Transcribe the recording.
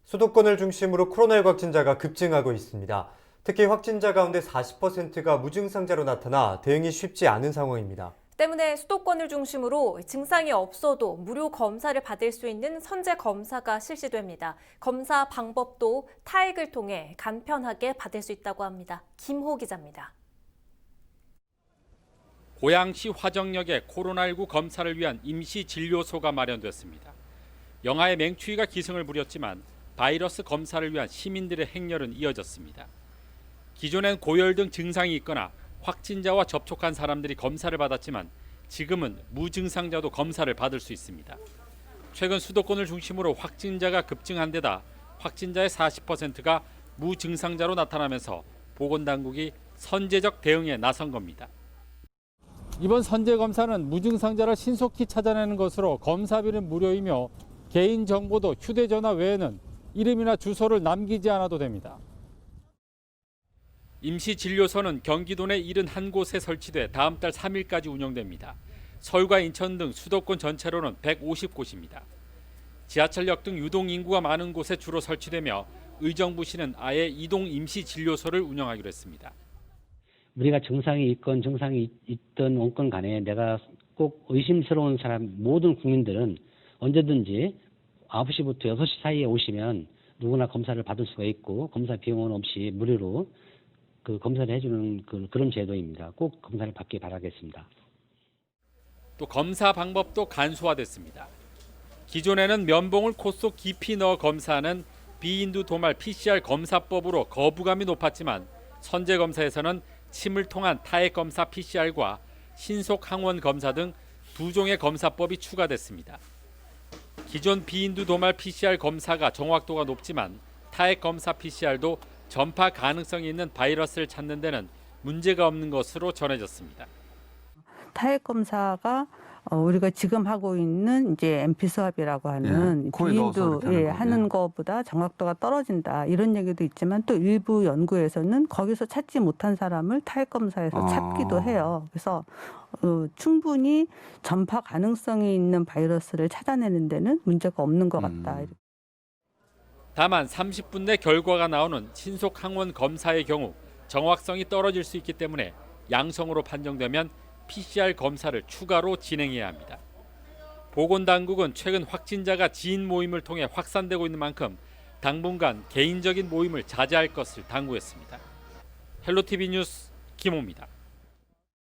수도권을 중심으로 코로나19 확진자가 급증하고 있습니다. 특히 확진자 가운데 40%가 무증상자로 나타나 대응이 쉽지 않은 상황입니다. 때문에 수도권을 중심으로 증상이 없어도 무료 검사를 받을 수 있는 선제 검사가 실시됩니다. 검사 방법도 타액을 통해 간편하게 받을 수 있다고 합니다. 김호 기자입니다. 고양시 화정역에 코로나19 검사를 위한 임시 진료소가 마련됐습니다. 영하의 맹추위가 기승을 부렸지만 바이러스 검사를 위한 시민들의 행렬은 이어졌습니다. 기존엔 고열 등 증상이 있거나 확진자와 접촉한 사람들이 검사를 받았지만 지금은 무증상자도 검사를 받을 수 있습니다. 최근 수도권을 중심으로 확진자가 급증한 데다 확진자의 40%가 무증상자로 나타나면서 보건당국이 선제적 대응에 나선 겁니다. 이번 선제 검사는 무증상자를 신속히 찾아내는 것으로 검사비는 무료이며 개인정보도 휴대전화 외에는 이름이나 주소를 남기지 않아도 됩니다. 임시진료소는 경기도 내 71곳에 설치돼 다음 달 3일까지 운영됩니다. 서울과 인천 등 수도권 전체로는 150곳입니다. 지하철역 등 유동 인구가 많은 곳에 주로 설치되며 의정부시는 아예 이동 임시진료소를 운영하기로 했습니다. 우리가 증상이 있건 증상이 있든 없건 간에 내가 꼭 의심스러운 사람 모든 국민들은 언제든지 9시부터 6시 사이에 오시면 누구나 검사를 받을 수가 있고 검사 비용은 없이 무료로 검사를 해주는 그런 제도입니다. 꼭 검사를 받기 바라겠습니다. 또 검사 방법도 간소화됐습니다. 기존에는 면봉을 코 속 깊이 넣어 검사하는 비인두 도말 PCR 검사법으로 거부감이 높았지만 선제 검사에서는 침을 통한 타액 검사 PCR과 신속 항원 검사 등 두 종의 검사법이 추가됐습니다. 기존 비인두 도말 PCR 검사가 정확도가 높지만 타액 검사 PCR도 전파 가능성이 있는 바이러스를 찾는 데는 문제가 없는 것으로 전해졌습니다. 타액 검사가 우리가 지금 하고 있는 이제 MP 수압이라고 하는 비인두 하는 것보다 정확도가 떨어진다 이런 얘기도 있지만 또 일부 연구에서는 거기서 찾지 못한 사람을 타액 검사에서 찾기도 해요. 그래서 충분히 전파 가능성이 있는 바이러스를 찾아내는 데는 문제가 없는 것 같다. 다만 30분 내 결과가 나오는 신속 항원 검사의 경우 정확성이 떨어질 수 있기 때문에 양성으로 판정되면 PCR 검사를 추가로 진행해야 합니다. 보건당국은 최근 확진자가 지인 모임을 통해 확산되고 있는 만큼 당분간 개인적인 모임을 자제할 것을 당부했습니다. 헬로티비 뉴스 김호입니다.